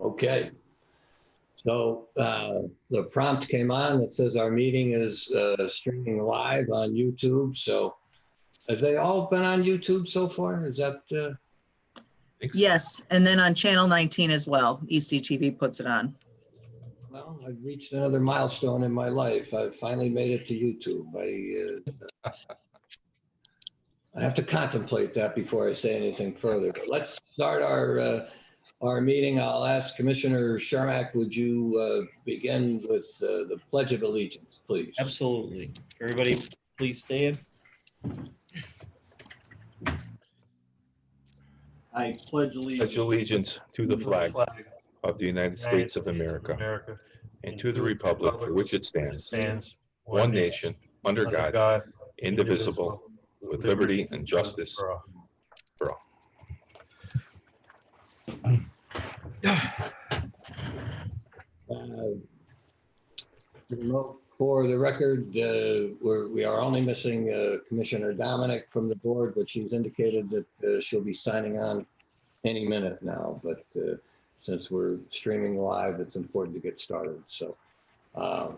Okay. So the prompt came on that says our meeting is streaming live on YouTube. So have they all been on YouTube so far? Is that? Yes, and then on channel 19 as well. ECTV puts it on. Well, I've reached another milestone in my life. I've finally made it to YouTube. I have to contemplate that before I say anything further. But let's start our meeting. I'll ask Commissioner Shermack, would you begin with the Pledge of Allegiance, please? Absolutely. Everybody, please stand. I pledge allegiance to the flag of the United States of America and to the republic for which it stands, one nation, under God, indivisible, with liberty and justice for all. For the record, we are only missing Commissioner Dominic from the board, but she's indicated that she'll be signing on any minute now. But since we're streaming live, it's important to get started. So I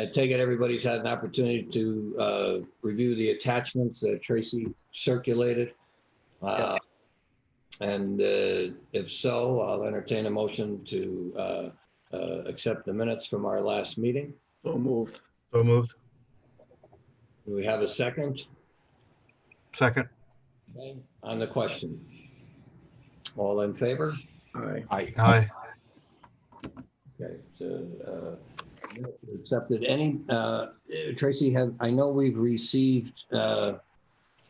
take it everybody's had an opportunity to review the attachments that Tracy circulated. And if so, I'll entertain a motion to accept the minutes from our last meeting. So moved. So moved. Do we have a second? Second. Okay. On the question. All in favor? Aye. Aye. Okay. So accepted. Any Tracy, I know we've received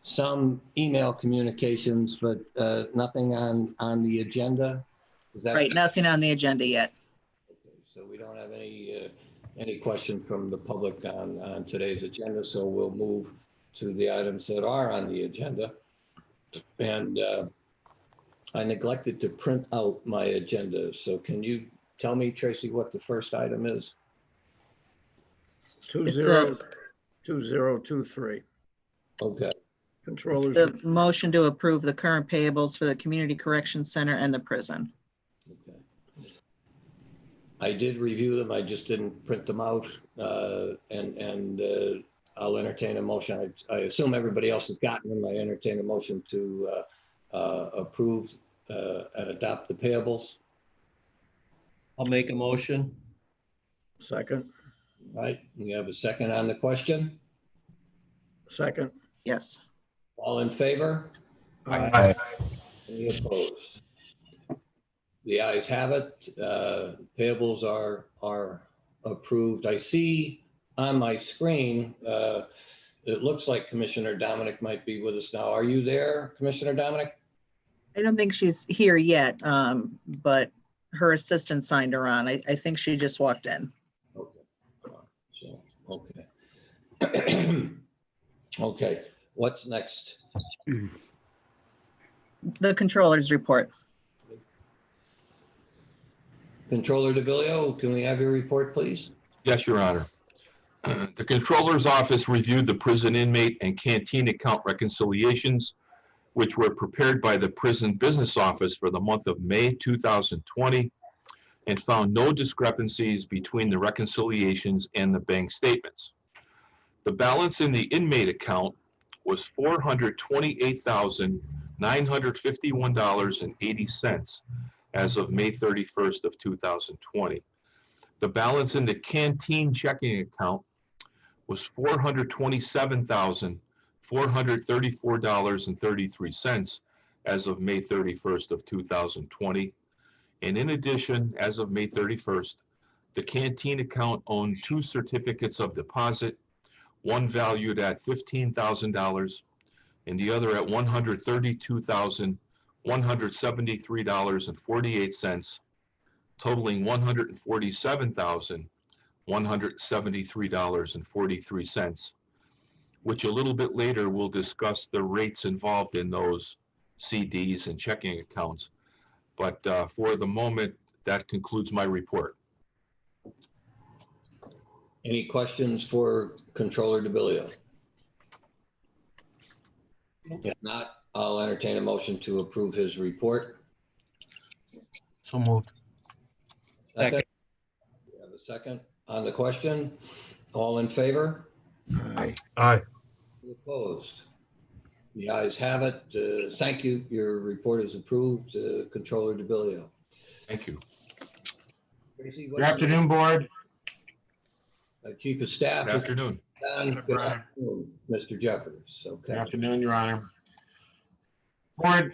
some email communications, but nothing on the agenda. Is that Right, nothing on the agenda yet. okay? So we don't have any question from the public on today's agenda. So we'll move to the items that are on the agenda. And I neglected to print out my agenda. So can you tell me, Tracy, what the first item is? 2023. Okay. Controllers. The motion to approve the current payables for the Community Correction Center and the prison. Okay. I did review them. I just didn't print them out. And I'll entertain a motion. I assume everybody else has gotten them. I entertain a motion to approve and adopt the payables. I'll make a motion. Second. Right. We have a second on the question. Second. Yes. All in favor? Aye. Any opposed? The ayes have it. Payables are approved. I see on my screen, it looks like Commissioner Dominic might be with us now. Are you there, Commissioner Dominic? I don't think she's here yet, but her assistant signed her on. I think she just walked in. Okay. So, okay. Okay. What's next? The controller's report. Controller DeVillio, can we have your report, please? Yes, Your Honor. The Controller's Office reviewed the prison inmate and canteen account reconciliations, which were prepared by the Prison Business Office for the month of May 2020, and found no discrepancies between the reconciliations and the bank statements. The balance in the inmate account was $428,951.80 as of May 31st of 2020. The balance in the canteen checking account was $427,434.33 as of May 31st of 2020. And in addition, as of May 31st, the canteen account owned 2 certificates of deposit, one valued at $15,000 and the other at $132,173.48, totaling $147,173.43, which a little bit later we'll discuss the rates involved in those CDs and checking accounts. But for the moment, that concludes my report. Any questions for Controller DeVillio? If not, I'll entertain a motion to approve his report. So moved. Second. We have a second on the question. All in favor? Aye. Aye. Opposed? The ayes have it. Thank you. Your report is approved. Controller DeBillio. Thank you. Tracy, Good afternoon, board. Chief of Staff. Good afternoon. Don, good afternoon, Mr. Jeffers. Good Okay. afternoon, Your Honor. Board,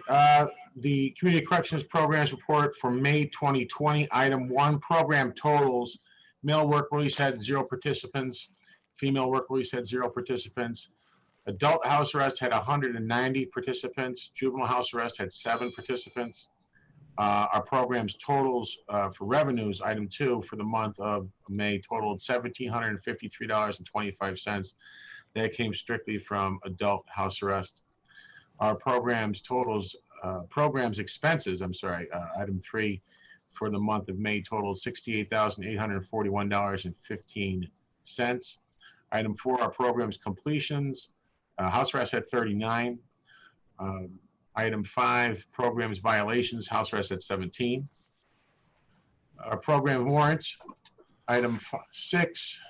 the Community Corrections Programs Report for May 2020, Item 1, Program Totals. Male work release had 0 participants. Female work release had 0 participants. Adult house arrest had 190 participants. Juvenile house arrest had 7 participants. Our program's totals for revenues, Item 2, for the month of May totaled $1,753.25. That came strictly from adult house arrest. Our program's expenses, Item 3, for the month of May totaled $68,841.15. Item 4, our program's completions. House arrest had 39. Item 5, programs violations, house arrest at 17. Our program warrants, Item 6,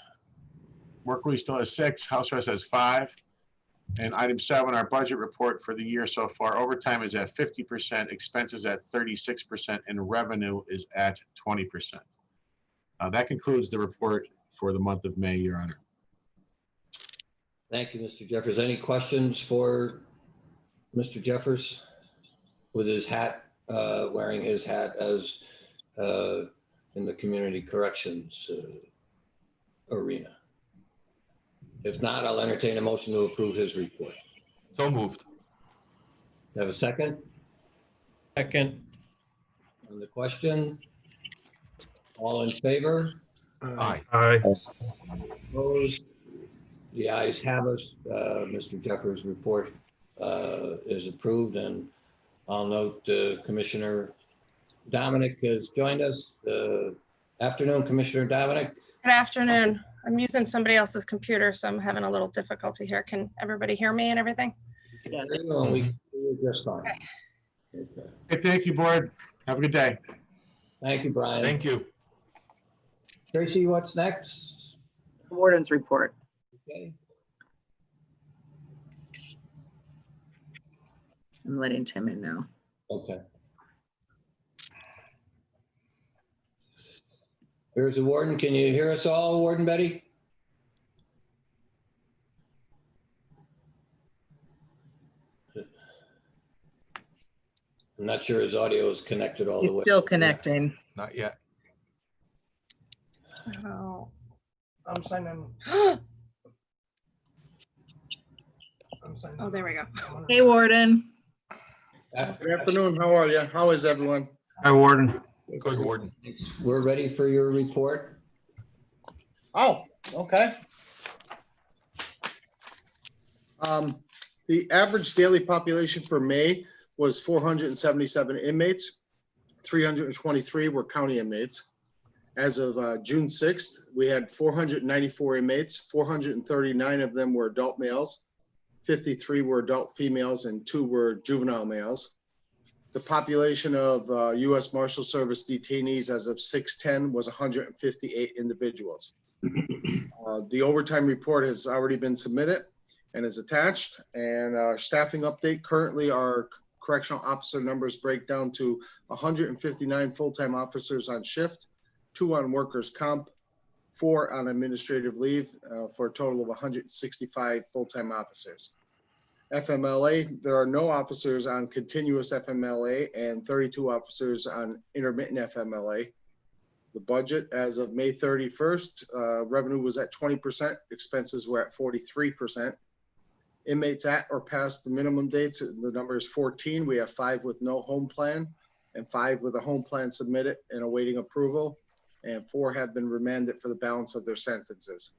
work release still has 6, house arrest has 5. And Item 7, our budget report for the year so far, overtime is at 50%, expenses at 36%, and revenue is at 20%. That concludes the report for the month of May, Your Honor. Thank you, Mr. Jeffers. Any questions for Mr. Jeffers with his hat, wearing his hat as in the community corrections arena? If not, I'll entertain a motion to approve his report. So moved. Have a second Second. on the question? All in favor? Aye. Aye. Opposed? The ayes have it. Mr. Jeffers' report is approved, and I'll note Commissioner Dominic has joined us. Afternoon, Commissioner Dominic. Good afternoon. I'm using somebody else's computer, so I'm having a little difficulty here. Can everybody hear me and everything? Yeah, we were just fine. Okay. Okay, thank you, board. Have a good day. Thank you, Brian. Thank you. Tracy, what's next? Warden's report. Okay. I'm letting Tim in now. Okay. Here's the warden. Can you hear us all, Warden Betty? I'm not sure his audio is connected all the He's way. still connecting. Not yet. Oh. I'm signing. I'm signing. Oh, there we go. Hey, Warden. Good afternoon. How are you? How is everyone? Hi, Warden. Good, Warden. We're ready for your report. Oh, okay. The average daily population for May was 477 inmates. 323 were county inmates. As of June 6th, we had 494 inmates. 439 of them were adult males. 53 were adult females and 2 were juvenile males. The population of U.S. Marshal Service detainees as of 6/10 was 158 individuals. The overtime report has already been submitted and is attached. And our staffing update, currently our correctional officer numbers break down to 159 full-time officers on shift, 2 on workers' comp, 4 on administrative leave, for a total of 165 full-time officers. FMLA, there are no officers on continuous FMLA and 32 officers on intermittent FMLA. The budget as of May 31st, revenue was at 20%, expenses were at 43%. Inmates at or past the minimum dates, the number is 14. We have 5 with no home plan and 5 with a home plan submitted and awaiting approval, and 4 have been remanded for the balance of their sentences.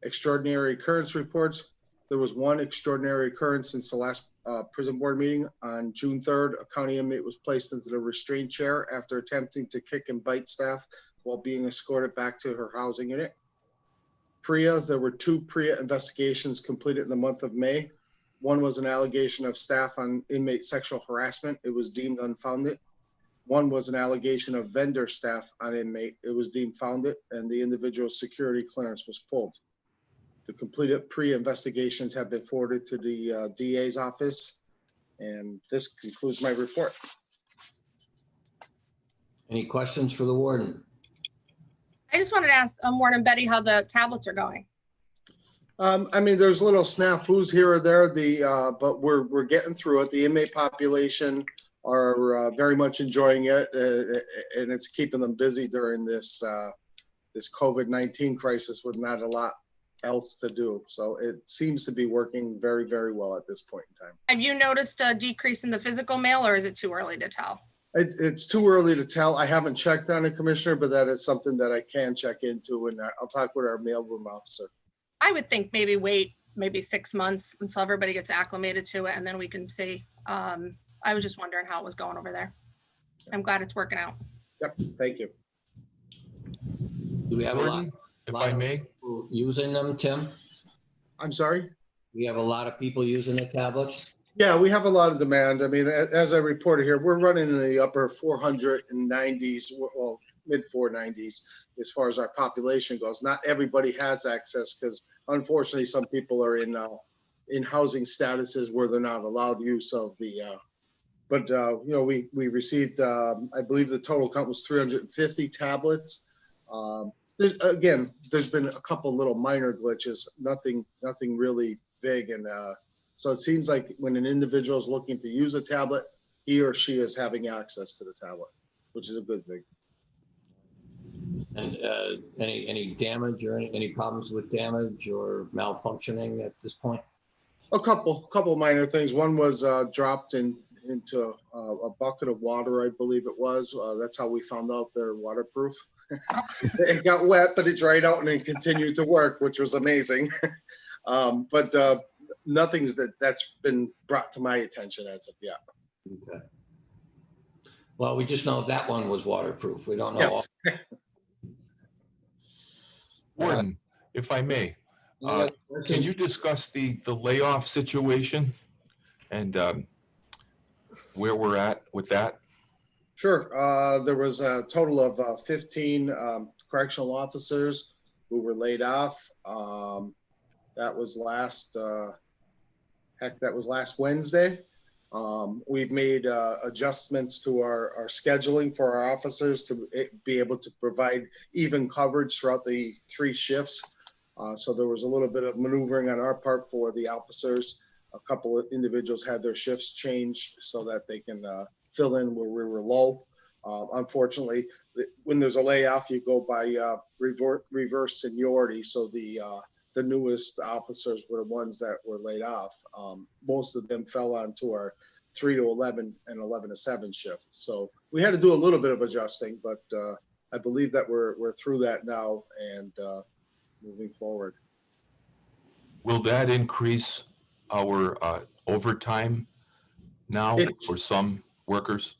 Extraordinary occurrence reports. There was 1 extraordinary occurrence since the last prison board meeting. On June 3rd, a county inmate was placed into the restraint chair after attempting to kick and bite staff while being escorted back to her housing unit. PREA, there were 2 PREA investigations completed in the month of May. One was an allegation of staff on inmate sexual harassment. It was deemed unfounded. One was an allegation of vendor staff on inmate. It was deemed founded, and the individual's security clearance was pulled. The completed pre-investigations have been forwarded to the DA's office, and this concludes my report. Any questions for the warden? I just wanted to ask Warden Betty how the tablets are going. I mean, there's little snafus here or there, but we're getting through it. The inmate population are very much enjoying it, and it's keeping them busy during this COVID-19 crisis with not a lot else to do. So it seems to be working very, very well at this point in time. Have you noticed a decrease in the physical mail, or is it too early to tell? It's too early to tell. I haven't checked on it, Commissioner, but that is something that I can check into, and I'll talk with our mailroom officer. I would think maybe wait 6 months until everybody gets acclimated to it, and then we can see. I was just wondering how it was going over there. I'm glad it's working out. Yep, thank you. Do we have a lot Warden, if I may, of people using them, Tim? I'm sorry? We have a lot of people using the tablets? Yeah, we have a lot of demand. I mean, as I reported here, we're running in the upper 490s, well, mid 490s as far as our population goes. Not everybody has access because unfortunately some people are in housing statuses where they're not allowed use of the, but you know, we received, I believe the total count was 350 tablets. There's been a couple little minor glitches, nothing really big. And so it seems like when an individual is looking to use a tablet, he or she is having access to the tablet, which is a good thing. And any damage or any problems with damage or malfunctioning at this point? A couple minor things. One was dropped into a bucket of water, I believe it was. That's how we found out they're waterproof. It got wet, but it dried out and then continued to work, which was amazing. But nothing's that's been brought to my attention as of yet. Okay. Well, we just know that one was waterproof. We don't know. Yes. Warden, if I may, can you discuss the layoff situation and where we're at with that? Sure. There was a total of 15 correctional officers who were laid off. That was last Wednesday. We've made adjustments to our scheduling for our officers to be able to provide even coverage throughout the 3 shifts. So there was a little bit of maneuvering on our part for the officers. A couple of individuals had their shifts changed so that they can fill in where we were low. Unfortunately, when there's a layoff, you go by reverse seniority. So the newest officers were the ones that were laid off. Most of them fell onto our 3 to 11 and 11 to 7 shifts. So we had to do a little bit of adjusting, but I believe that we're through that now and moving forward. Will that increase our overtime now for some workers?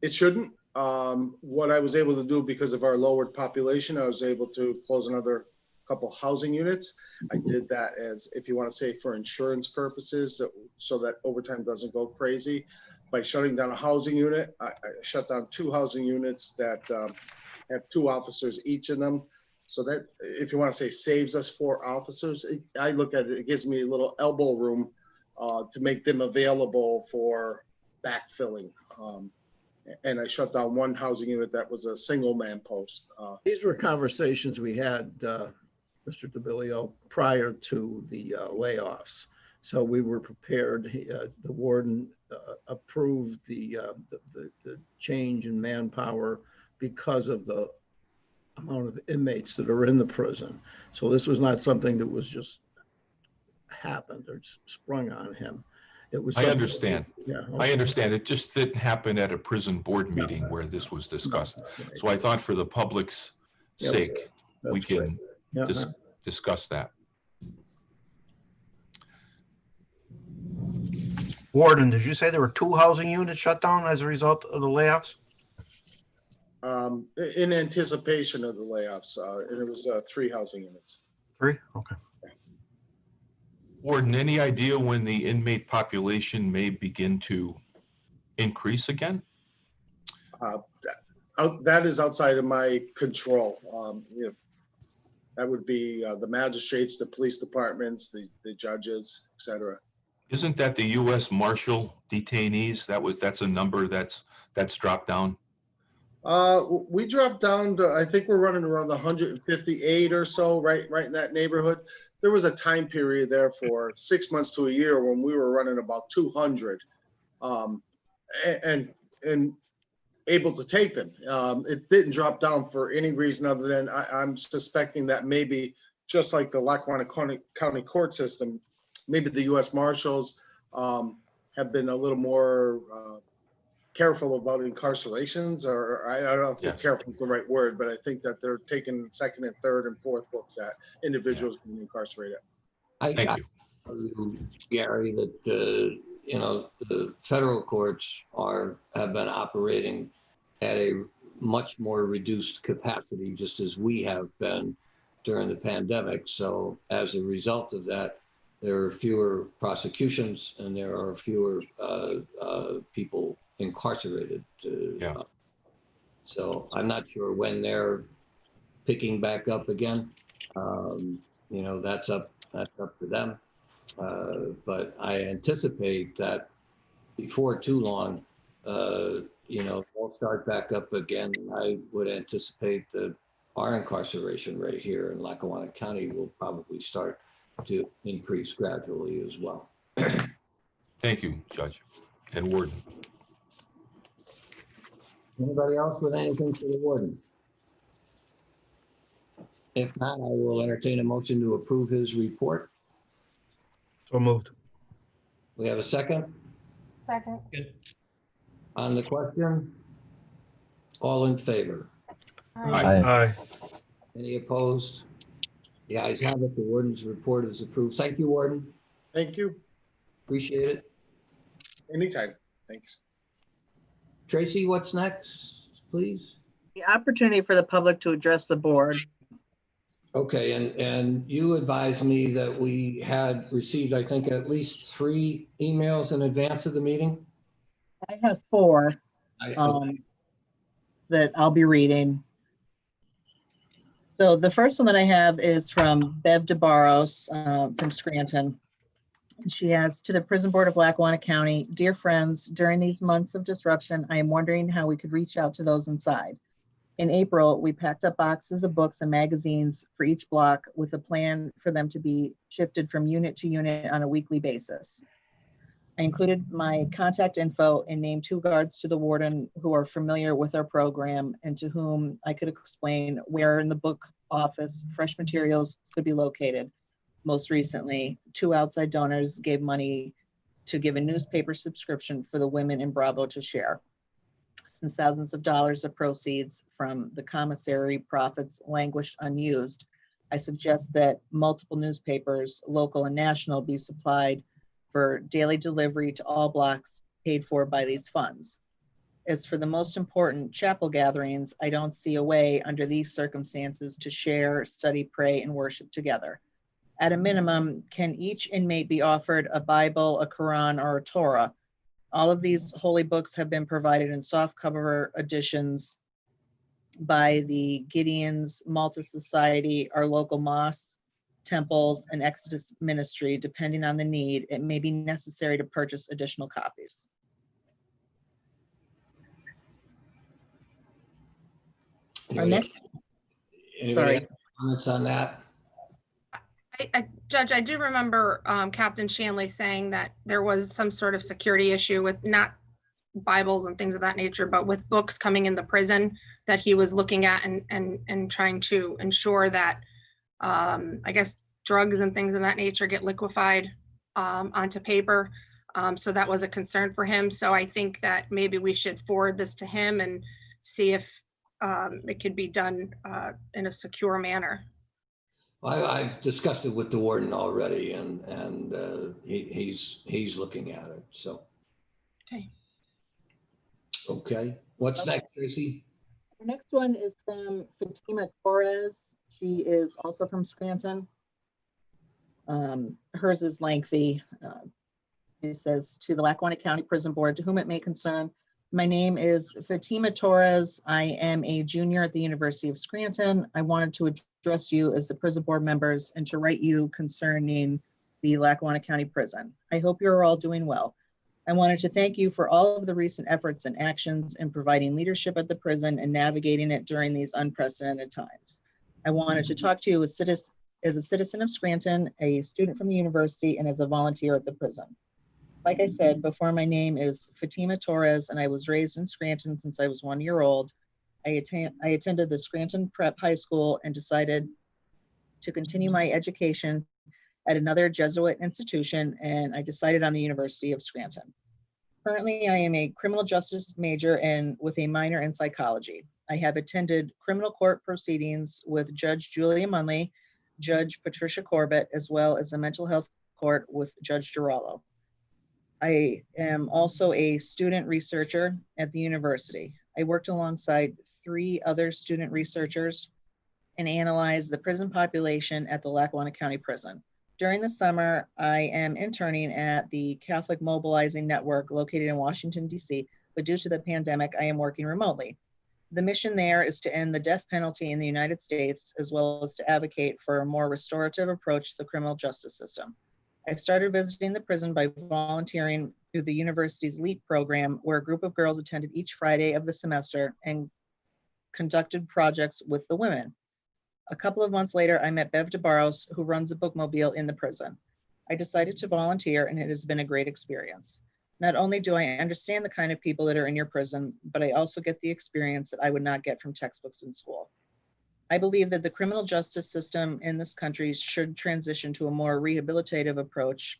It shouldn't. What I was able to do because of our lowered population, I was able to close another couple housing units. I did that as, if you want to say, for insurance purposes, so that overtime doesn't go crazy. By shutting down a housing unit, I shut down 2 housing units that have 2 officers each in them. So that, if you want to say, saves us 4 officers. I look at it, it gives me a little elbow room to make them available for backfilling. And I shut down 1 housing unit that was a single man post. These were conversations we had, Mr. DeBillio, prior to the layoffs. So we were prepared. The warden approved the change in manpower because of the amount of inmates that are in the prison. So this was not something that was just happened or sprung on him. It was. I understand. Yeah. I understand. It just didn't happen at a prison board meeting where this was discussed. So I thought for the public's sake, we can discuss that. Warden, did you say there were 2 housing units shut down as a result of the layoffs? In anticipation of the layoffs, and it was 3 housing units. 3? Okay. Warden, any idea when the inmate population may begin to increase again? That is outside of my control. That would be the magistrates, the police departments, the judges, et cetera. Isn't that the U.S. Marshal detainees? That's a number that's dropped down. We dropped down to, I think we're running around 158 or so, right in that neighborhood. There was a time period there for 6 months to a year when we were running about 200, and able to take them. It didn't drop down for any reason other than I'm suspecting that maybe just like the Lackawanna County court system, maybe the U.S. Marshals have been a little more careful about incarcerations, or I don't think careful is the right word, but I think that they're taking second and third and fourth looks at individuals being incarcerated. Thank you. Gary, that the federal courts have been operating at a much more reduced capacity, just as we have been during the pandemic. So as a result of that, there are fewer prosecutions and there are fewer people incarcerated. So I'm not sure when they're picking back up again. That's up to them. But I anticipate that before too long, they'll start back up again. I would anticipate that our incarceration rate here in Lackawanna County will probably start to increase gradually as well. Thank you, Judge and Warden. Anybody else with anything for the warden? If not, I will entertain a motion to approve his report. So moved. We have a second Second. on the question. All in favor? Aye. Any opposed? The ayes have it. The warden's report is approved. Thank you, Warden. Thank you. Appreciate it. Anytime. Thanks. Tracy, what's next, please? The opportunity for the public to address the board. Okay, and you advised me that we had received, I think, at least 3 emails in advance of the meeting. I have 4 that I'll be reading. So the first one that I have is from Bev DeBarros from Scranton. And she has, to the Prison Board of Lackawanna County, dear friends, during these months of disruption, I am wondering how we could reach out to those inside. In April, we packed up boxes of books and magazines for each block with a plan for them to be shifted from unit to unit on a weekly basis. I included my contact info and named 2 guards to the warden who are familiar with our program and to whom I could explain where in the book office fresh materials could be located. Most recently, 2 outside donors gave money to give a newspaper subscription for the women in Bravo to share. Since thousands of dollars of proceeds from the commissary profits languished unused, I suggest that multiple newspapers, local and national, be supplied for daily delivery to all blocks paid for by these funds. As for the most important chapel gatherings, I don't see a way under these circumstances to share, study, pray, and worship together. At a minimum, can each inmate be offered a Bible, a Quran, or a Torah? All of these holy books have been provided in softcover editions by the Gideon's Malta Society, our local mosques, temples, and Exodus Ministry. Depending on the need, it may be necessary to purchase additional copies. Our next, Anybody sorry. have comments on that? Judge, I do remember Captain Shanley saying that there was some sort of security issue with not Bibles and things of that nature, but with books coming in the prison that he was looking at and trying to ensure that, I guess, drugs and things of that nature get liquefied onto paper. So that was a concern for him. So I think that maybe we should forward this to him and see if it could be done in a secure manner. I've discussed it with the warden already, and he's looking at it. So. Okay. Okay. What's next, Tracy? The next one is from Fatima Torres. She is also from Scranton. Hers is lengthy. It says, to the Lackawanna County Prison Board, to whom it may concern. My name is Fatima Torres. I am a junior at the University of Scranton. I wanted to address you as the prison board members and to write you concerning the Lackawanna County Prison. I hope you're all doing well. I wanted to thank you for all of the recent efforts and actions in providing leadership at the prison and navigating it during these unprecedented times. I wanted to talk to you as a citizen of Scranton, a student from the university, and as a volunteer at the prison. Like I said before, my name is Fatima Torres, and I was raised in Scranton since I was 1 year old. I attended the Scranton Prep High School and decided to continue my education at another Jesuit institution, and I decided on the University of Scranton. Currently, I am a criminal justice major and with a minor in psychology. I have attended criminal court proceedings with Judge Julia Munley, Judge Patricia Corbett, as well as a mental health court with Judge Girallo. I am also a student researcher at the university. I worked alongside 3 other student researchers and analyzed the prison population at the Lackawanna County Prison. During the summer, I am interning at the Catholic Mobilizing Network located in Washington, D.C., but due to the pandemic, I am working remotely. The mission there is to end the death penalty in the United States, as well as to advocate for a more restorative approach to the criminal justice system. I started visiting the prison by volunteering through the university's LEAP program, where a group of girls attended each Friday of the semester and conducted projects with the women. A couple of months later, I met Bev DeBarros, who runs a bookmobile in the prison. I decided to volunteer, and it has been a great experience. Not only do I understand the kind of people that are in your prison, but I also get the experience that I would not get from textbooks in school. I believe that the criminal justice system in this country should transition to a more rehabilitative approach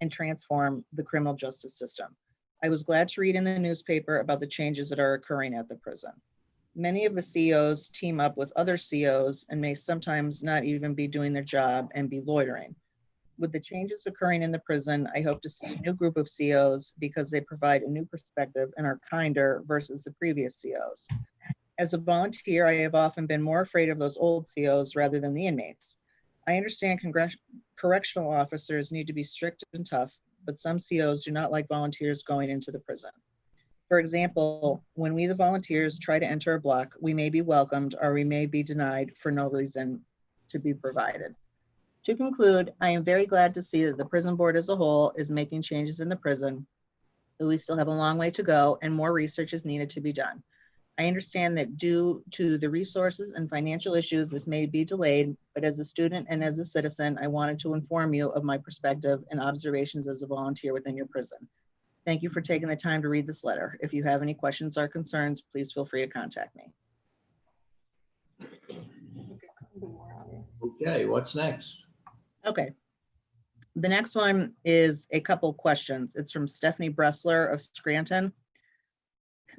and transform the criminal justice system. I was glad to read in the newspaper about the changes that are occurring at the prison. Many of the COs team up with other COs and may sometimes not even be doing their job and be loitering. With the changes occurring in the prison, I hope to see a new group of COs because they provide a new perspective and are kinder versus the previous COs. As a volunteer, I have often been more afraid of those old COs rather than the inmates. I understand correctional officers need to be strict and tough, but some COs do not like volunteers going into the prison. For example, when we, the volunteers, try to enter a block, we may be welcomed or we may be denied for no reason to be provided. To conclude, I am very glad to see that the prison board as a whole is making changes in the prison, but we still have a long way to go and more research is needed to be done. I understand that due to the resources and financial issues, this may be delayed, but as a student and as a citizen, I wanted to inform you of my perspective and observations as a volunteer within your prison. Thank you for taking the time to read this letter. If you have any questions or concerns, please feel free to contact me. Okay, what's next? Okay. The next one is a couple questions. It's from Stephanie Bressler of Scranton.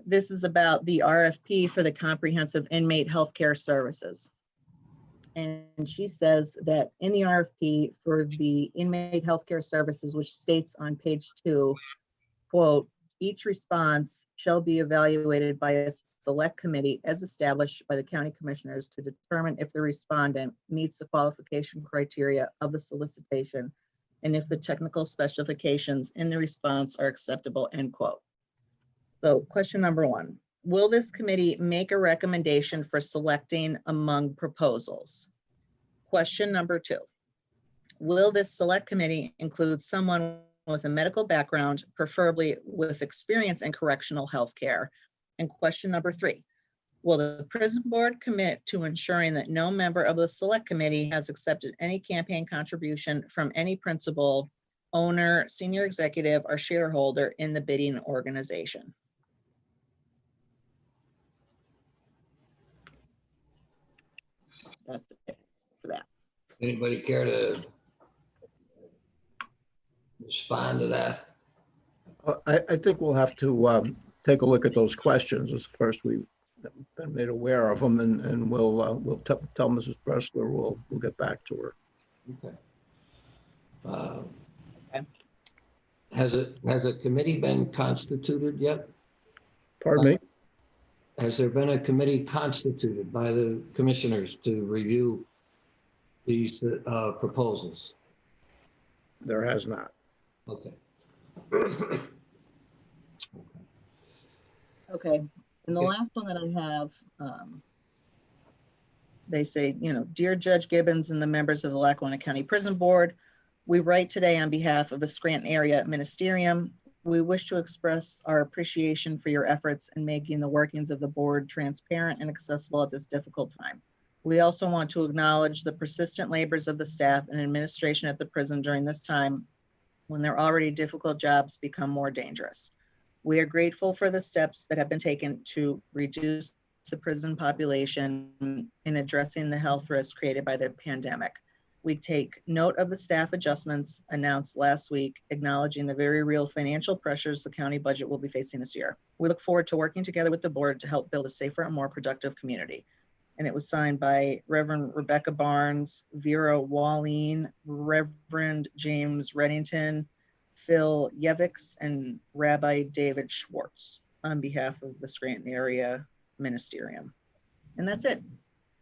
This is about the RFP for the comprehensive inmate healthcare services. And she says that in the RFP for the inmate healthcare services, which states on page 2, quote, each response shall be evaluated by a select committee as established by the county commissioners to determine if the respondent meets the qualification criteria of the solicitation and if the technical specifications in the response are acceptable, end quote. So question number 1, will this committee make a recommendation for selecting among proposals? Question number 2, will this select committee include someone with a medical background, preferably with experience in correctional health care? And question number 3, will the prison board commit to ensuring that no member of the select committee has accepted any campaign contribution from any principal, owner, senior executive, or shareholder in the bidding organization? That's it for that. Anybody care to respond to that? I think we'll have to take a look at those questions as first we've been made aware of them, and we'll tell Mrs. Bressler we'll get back to her. Okay. Has a committee been constituted yet? Pardon me? Has there been a committee constituted by the commissioners to review these proposals? There has not. Okay. Okay, and the Okay. last one that I have, they say, Dear Judge Gibbons and the members of the Lackawanna County Prison Board, we write today on behalf of the Scranton Area Ministerium. We wish to express our appreciation for your efforts in making the workings of the board transparent and accessible at this difficult time. We also want to acknowledge the persistent labors of the staff and administration at the prison during this time when their already difficult jobs become more dangerous. We are grateful for the steps that have been taken to reduce the prison population in addressing the health risks created by the pandemic. We take note of the staff adjustments announced last week, acknowledging the very real financial pressures the county budget will be facing this year. We look forward to working together with the board to help build a safer and more productive community. And it was signed by Reverend Rebecca Barnes, Vera Walleen, Reverend James Reddington, Phil Yeviks, and Rabbi David Schwartz on behalf of the Scranton Area Ministerium. And that's it.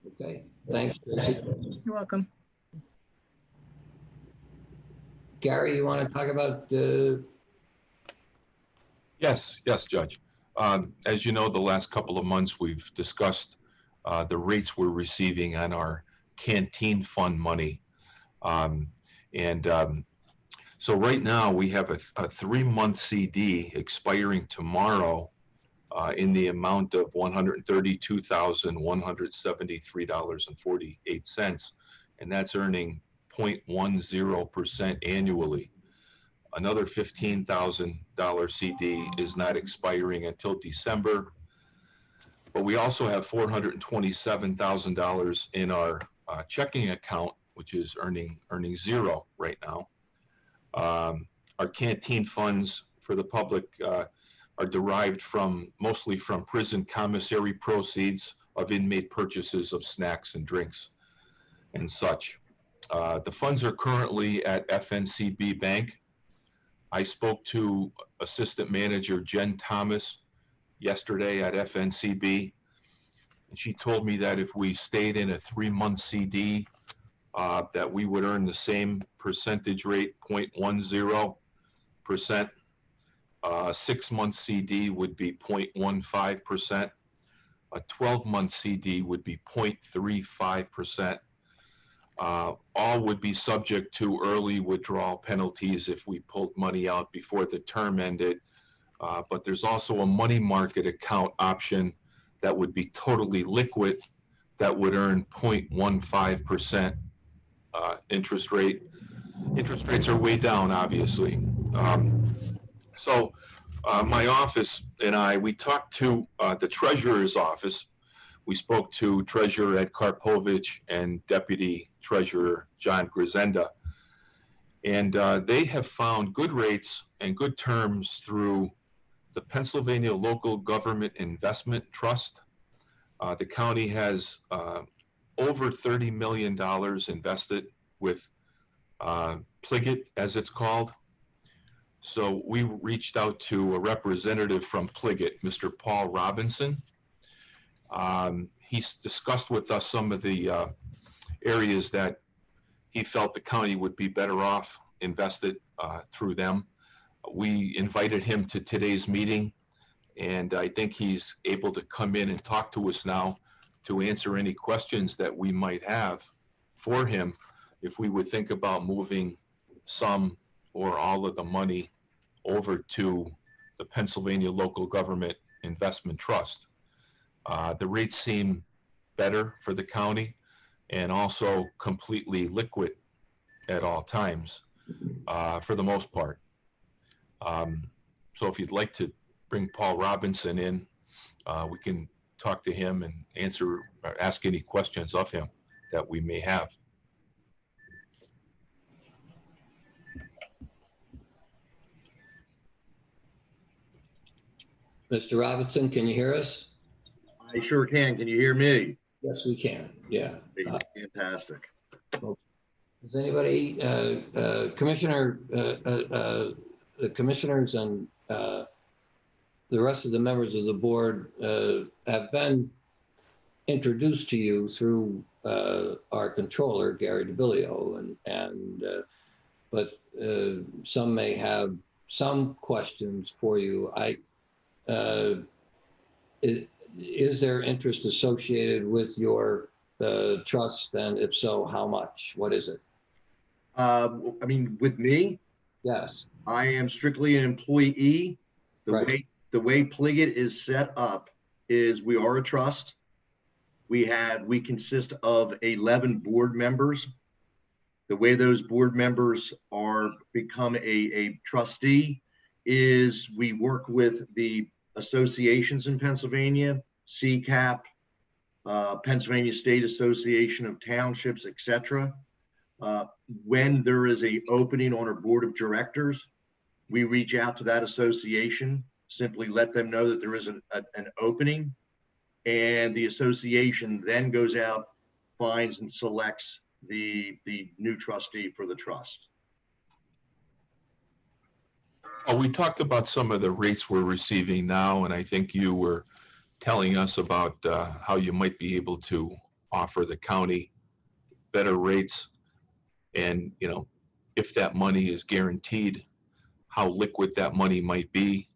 Okay, thanks, Tracy. You're welcome. Gary, you want to talk about Yes, Judge. As you know, the last couple of months, we've discussed the rates we're receiving on our Canteen Fund money. So right now, we have a 3-month CD expiring tomorrow in the amount of $132,173.48, and that's earning 0.10% annually. Another $15,000 CD is not expiring until December, but we also have $427,000 in our checking account, which is earning zero right now. Our canteen funds for the public are derived mostly from prison commissary proceeds of inmate purchases of snacks and drinks and such. The funds are currently at FNCB Bank. I spoke to Assistant Manager Jen Thomas yesterday at FNCB, and she told me that if we stayed in a 3-month CD, that we would earn the same percentage rate, 0.10%. 6-month CD would be 0.15%. A 12-month CD would be 0.35%. All would be subject to early withdrawal penalties if we pulled money out before the term ended. But there's also a money market account option that would be totally liquid that would earn 0.15% interest rate. Interest rates are way down, obviously. So my office and we talked to the treasurer's office. We spoke to Treasurer Ed Karpovich and Deputy Treasurer John Grisenda, and they have found good rates and good terms through the Pennsylvania Local Government Investment Trust. The county has over $30 million invested with Pliget, as it's called. So we reached out to a representative from Pliget, Mr. Paul Robinson. He's discussed with us some of the areas that he felt the county would be better off invested through them. We invited him to today's meeting, and I think he's able to come in and talk to us now to answer any questions that we might have for him if we would think about moving some or all of the money over to the Pennsylvania Local Government Investment Trust. The rates seem better for the county and also completely liquid at all times for the most part. So if you'd like to bring Paul Robinson in, we can talk to him and answer or ask any questions of him that we may have. Mr. Robinson, can you hear us? I sure can. Can you hear me? Yes, we can. Yeah. Fantastic. Does anybody, Commissioner, the commissioners and the rest of the members of the board have been introduced to you through our controller, Gary DeBillio, but some may have some questions for you. Is there interest associated with your trust, and if so, how much? What is it? I mean, with me, Yes. I am strictly an employee. Right. The way Pliget is set up is we are a trust. We consist of 11 board members. The way those board members become a trustee is we work with the associations in Pennsylvania, CCAP, Pennsylvania State Association of Townships, etc. When there is an opening on our board of directors, we reach out to that association, simply let them know that there is an opening, and the association then goes out, finds and selects the new trustee for the trust. Well, we talked about some of the rates we're receiving now, and I think you were telling us about how you might be able to offer the county better rates. And, you know, if that money is guaranteed, how liquid that money might be.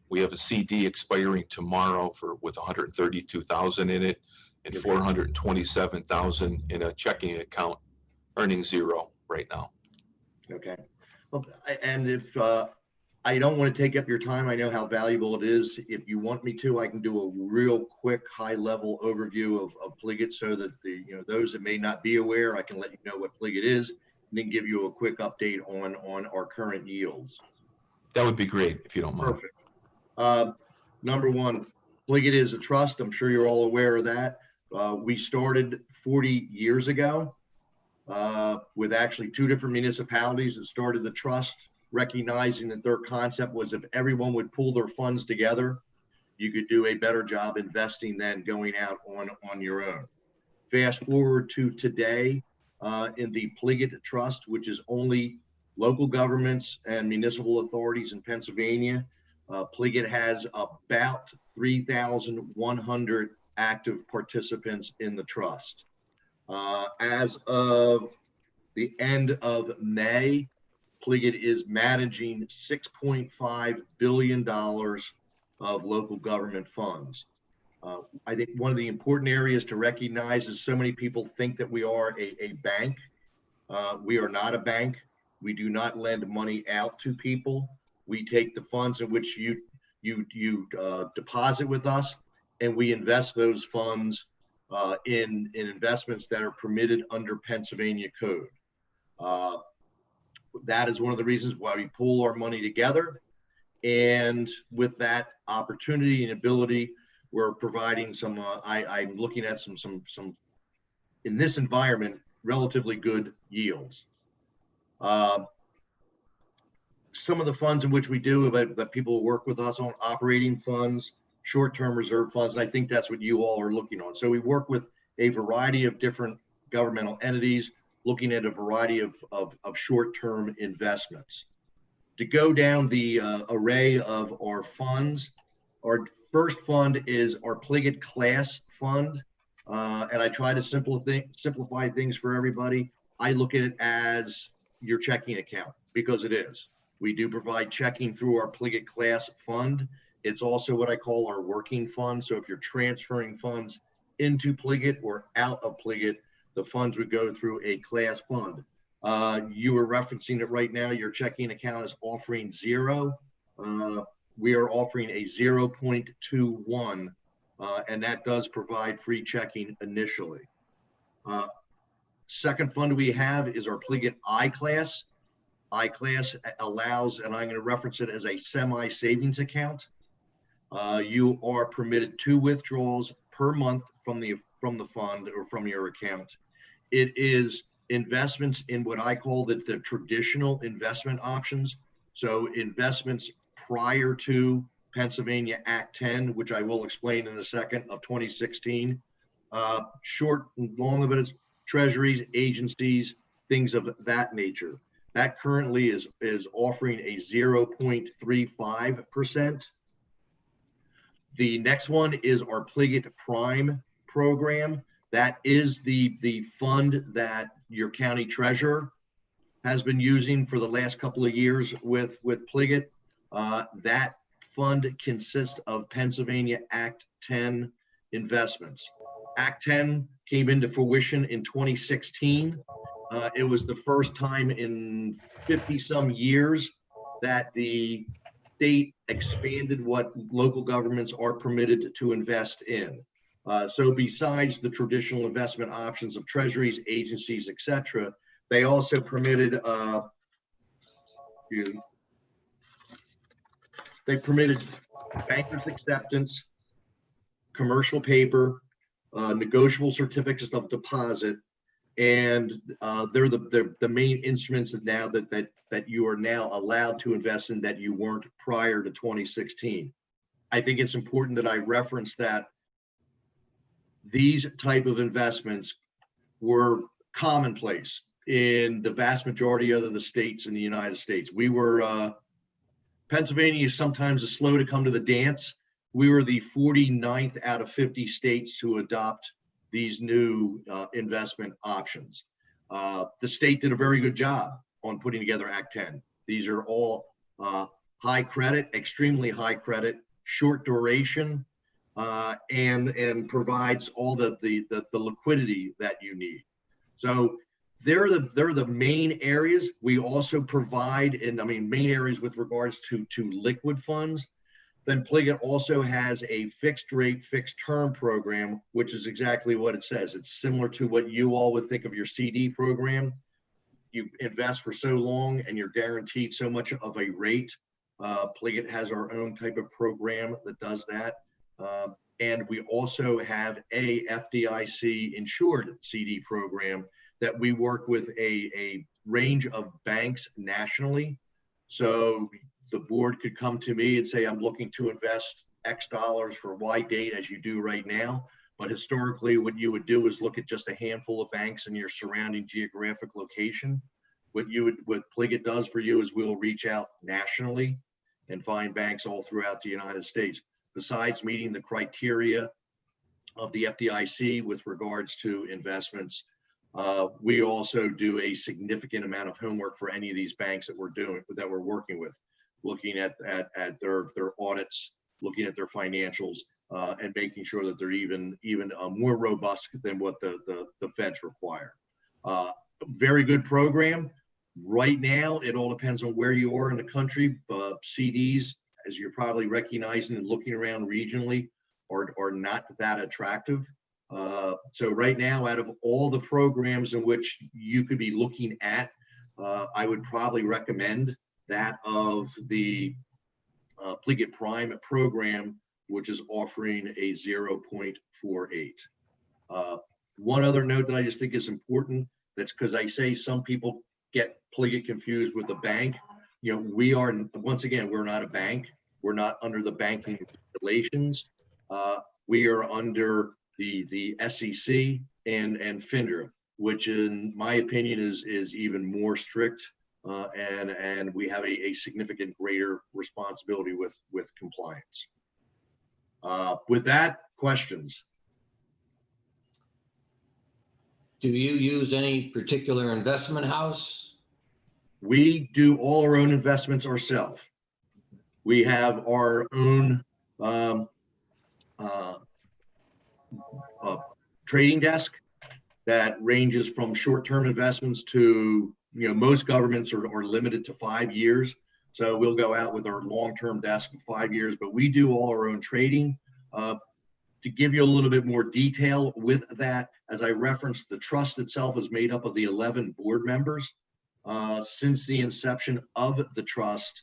We have a CD expiring tomorrow with 132,000 in it and 427,000 in a checking account, earning zero right now. Okay. Well, and if I don't want to take up your time, I know how valuable it is. If you want me to, I can do a real quick high-level overview of Pliget so that those that may not be aware, I can let you know what Pliget is, and then give you a quick update on our current yields. That would be great if you don't mind. Perfect. Number one, Pliget is a trust. I'm sure you're all aware of that. We started 40 years ago with actually 2 different municipalities that started the trust, recognizing that their concept was if everyone would pool their funds together, you could do a better job investing than going out on your own. Fast forward to today, in the Pliget Trust, which is only local governments and municipal authorities in Pennsylvania. Pliget has about 3,100 active participants in the trust. As of the end of May, Pliget is managing $6.5 billion of local government funds. I think one of the important areas to recognize is so many people think that we are a bank. We are not a bank. We do not lend money out to people. We take the funds in which you deposit with us, and we invest those funds in investments that are permitted under Pennsylvania code. That is one of the reasons why we pool our money together. And with that opportunity and ability, we're providing some, I'm looking at some, in this environment, relatively good yields. Some of the funds in which we do that people work with us on, operating funds, short-term reserve funds, and I think that's what you all are looking on. So we work with a variety of different governmental entities, looking at a variety of short-term investments. To go down the array of our funds, our first fund is our Pliget Class Fund, and I try to simplify things for everybody. I look at it as your checking account, because it is. We do provide checking through our Pliget Class Fund. It's also what I call our working fund. So if you're transferring funds into Pliget or out of Pliget, the funds would go through a class fund. You were referencing it right now. Your checking account is offering 0. We are offering a 0.21, and that does provide free checking initially. Second fund we have is our Pliget I-Class. I-Class allows, and I'm going to reference it as a semi-savings account. You are permitted 2 withdrawals per month from the fund or from your account. It is investments in what I call the traditional investment options. So investments prior to Pennsylvania Act 10, which I will explain in a second, of 2016. Short and long of it is treasuries, agencies, things of that nature. That currently is offering a 0.35%. The next one is our Pliget Prime program That is the fund that your county treasurer has been using for the last couple of years with Pliget. That fund consists of Pennsylvania Act 10 investments. Act 10 came into fruition in 2016. It was the first time in 50 some years that the state expanded what local governments are permitted to invest in. So besides the traditional investment options of treasuries, agencies, etc., they also permitted bankers acceptance, commercial paper, negotiable certificates of deposit, and they're the main instruments now that you are now allowed to invest in that you weren't prior to 2016. I think it's important that I reference that these type of investments were commonplace in the vast majority of the states in the United States. We were, Pennsylvania is sometimes slow to come to the dance. We were the 49th out of 50 states to adopt these new investment options. The state did a very good job on putting together Act 10. These are all high credit, extremely high credit, short duration, and provides all the liquidity that you need. So they're the main areas. We also provide, main areas with regards to liquid funds. Then Pliget also has a fixed rate, fixed term program, which is exactly what it says. It's similar to what you all would think of your CD program. You invest for so long and you're guaranteed so much of a rate. Pliget has our own type of program that does that. And we also have a FDIC insured CD program that we work with a range of banks nationally. So the board could come to me and say, I'm looking to invest X dollars for Y date, as you do right now. But historically, what you would do is look at just a handful of banks in your surrounding geographic location. What Pliget does for you is we'll reach out nationally and find banks all throughout the United States. Besides meeting the criteria of the FDIC with regards to investments, we also do a significant amount of homework for any of these banks that we're working with, looking at their audits, looking at their financials, and making sure that they're even more robust than what the feds require. Very good program. Right now, it all depends on where you are in the country. CDs, as you're probably recognizing and looking around regionally, are not that attractive. So right now, out of all the programs in which you could be looking at, I would probably recommend that of the Pliget Prime program, which is offering a 0.48. One other note that I just think is important, that's because I say some people get Pliget confused with a bank. We are, once again, we're not a bank. We're not under the banking regulations. We are under the SEC and FINRA, which in my opinion is even more strict, and we have a significant greater responsibility with compliance. With that, questions? Do you use any particular investment house? We do all our own investments ourselves. We have our own trading desk that ranges from short-term investments to, most governments are limited to 5 years. So we'll go out with our long-term desk of 5 years, but we do all our own trading. To give you a little bit more detail with that, as I referenced, the trust itself is made up of the 11 board members. Since the inception of the trust,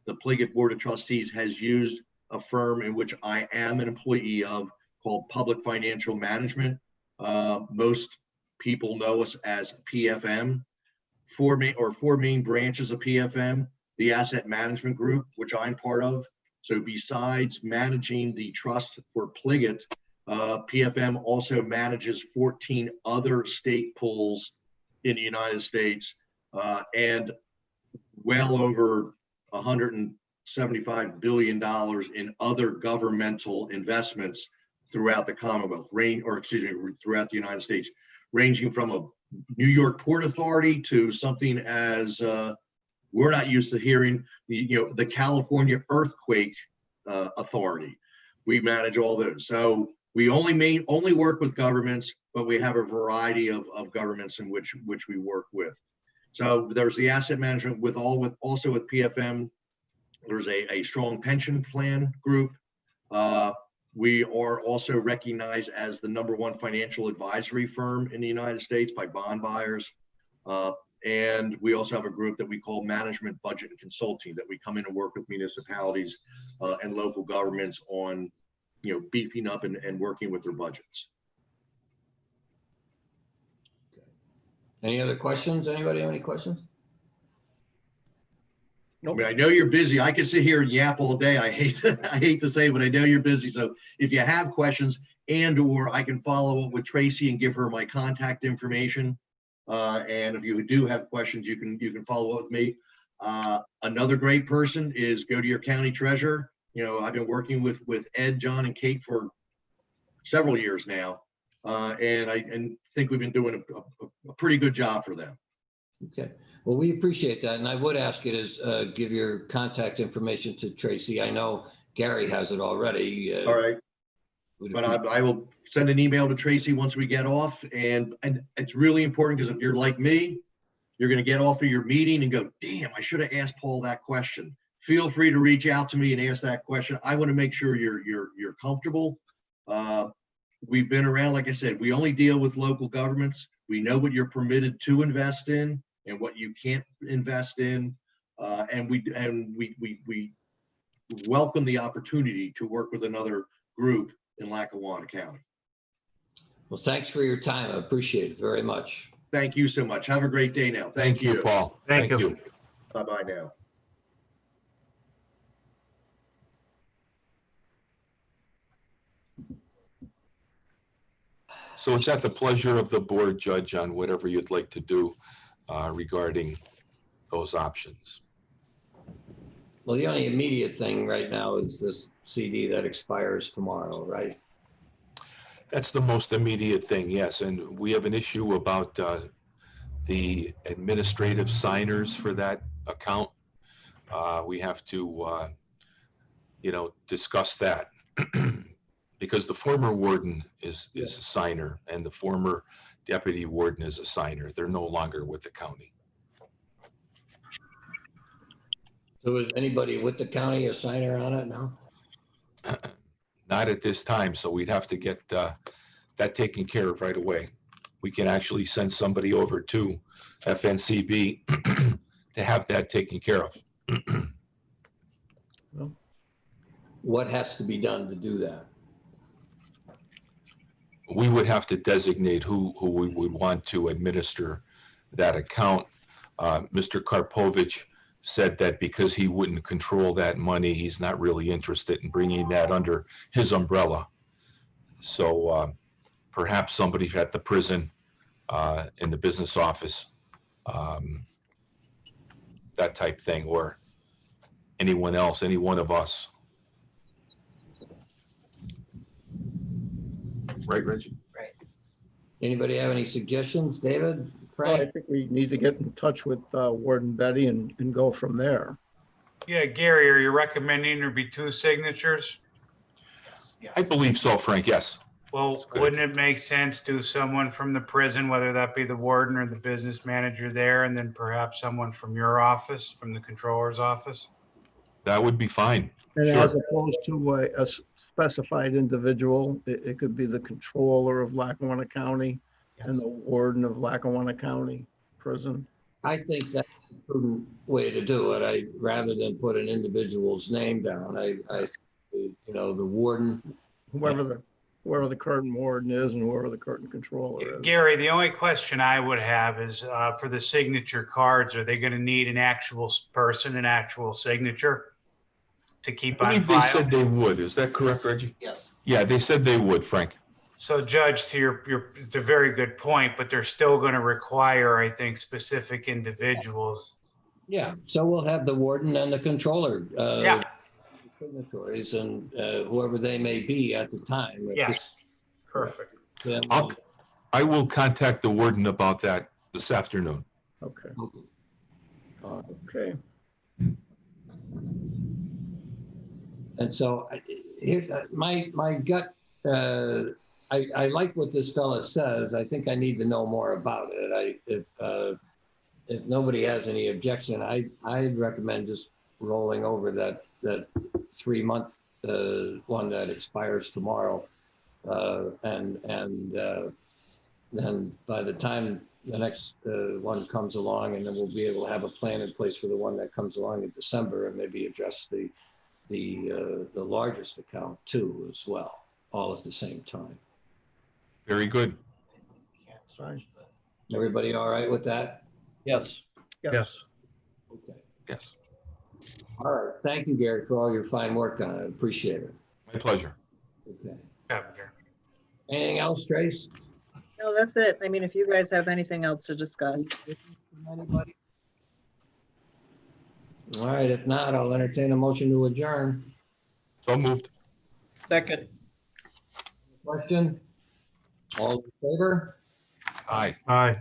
the Pliget Board of Trustees has used a firm in which I am an employee of called Public Financial Management. Most people know us as PFM. Four main branches of PFM, the Asset Management Group, which I'm part of. So besides managing the trust for Pliget, PFM also manages 14 other state pools in the United States, and well over $175 billion in other governmental investments throughout the Commonwealth, throughout the United States, ranging from a New York Port Authority to something as we're not used to hearing, the California Earthquake Authority. We manage all those. So we only work with governments, but we have a variety of governments in which we work with. So there's the asset management also with PFM. There's a strong pension plan group. We are also recognized as the #1 financial advisory firm in the United States by bond buyers. And we also have a group that we call Management Budget and Consulting, that we come in and work with municipalities and local governments on, beefing up and working with their budgets. Any other questions? Anybody have any questions? I mean, I know you're busy. I could sit here and yap all day. I hate to say it, but I know you're busy. So if you have questions, or I can follow up with Tracy and give her my contact information. And if you do have questions, you can follow up with me. Another great person is go to your county treasurer. I've been working with Ed, John, and Kate for several years now. And I think we've been doing a pretty good job for them. Okay. Well, we appreciate that. And I would ask you to give your contact information to Tracy. I know Gary has it already. All right. But I will send an email to Tracy once we get off. And it's really important, because if you're like me, you're going to get off of your meeting and go, damn, I should have asked Paul that question. Feel free to reach out to me and ask that question. I want to make sure you're comfortable. We've been around, like I said, we only deal with local governments. We know what you're permitted to invest in and what you can't invest in. And we welcome the opportunity to work with another group in Lackawanna County. Well, thanks for your time. I appreciate it very much. Thank you so much. Have a great day now. Thank you, Paul. Thank you. Bye-bye now. So it's at the pleasure of the board, Judge, on whatever you'd like to do regarding those options. Well, the only immediate thing right now is this CD that expires tomorrow, right? That's the most immediate thing, yes. And we have an issue about the administrative signers for that account. We have to, discuss that. Because the former warden is a signer and the former deputy warden is a signer. They're no longer with the county. So is anybody with the county a signer on it now? Not at this time, so we'd have to get that taken care of right away. We can actually send somebody over to FNCB to have that taken care of. What has to be done to do that? We would have to designate who we would want to administer that account. Mr. Karpovich said that because he wouldn't control that money, he's not really interested in bringing that under his umbrella. So perhaps somebody at the prison, in the business office, that type thing, or anyone else, any one of us. Right, Reggie? Right. Anybody have any suggestions? David, I Frank? think we need to get in touch with Warden Betty and go from there. Yeah, Gary, are you recommending there be 2 signatures? I believe so, Frank, yes. Well, wouldn't it make sense to someone from the prison, whether that be the warden or the business manager there, and then perhaps someone from your office, from the controller's office? That would be fine. And Sure. as opposed to a specified individual, it could be the controller of Lackawanna County and the warden of Lackawanna County Prison. I think that's a prudent way to do it. Rather than put an individual's name down, the warden. Whoever the current warden is and whoever the current controller is. Gary, the only question I would have is for the signature cards, are they going to need an actual person, an actual signature to keep I on believe they said file? they would. Is that correct, Reggie? Yes. Yeah, they said they would, Frank. So Judge, to it's a very good point, but they're still going to require, I think, specific individuals. Yeah, so we'll have the warden and the controller. Yeah. signatories and whoever they may be at the time. Yes, perfect. Then, I will contact the warden about that this afternoon. Okay, all right. okay. And so here, my gut, I like what this fella says. I think I need to know more about it. If nobody has any objection, I'd recommend just rolling over that 3-month one that expires tomorrow. And then by the time the next one comes along, and then we'll be able to have a plan in place for the one that comes along in December, and maybe address the largest account too as well, all at the same time. Very good. Fine. Everybody all right with that? Yes. Yes. Okay. Yes, All right. Thank you, Gary, for all your fine work on it. I appreciate it. my pleasure. Okay. Governor. Anything else, Trace? No, that's it. I mean, if you guys have anything else to discuss. Anybody? All right. If not, I'll entertain a motion to adjourn. So moved. Second. Question? All in favor? Aye. Aye.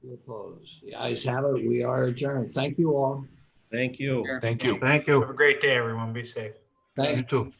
Any opposed? The ayes have it. We are adjourned. Thank you all. Thank you. Thank you. Thank you. Have a great day, everyone. Be safe. Thank You too.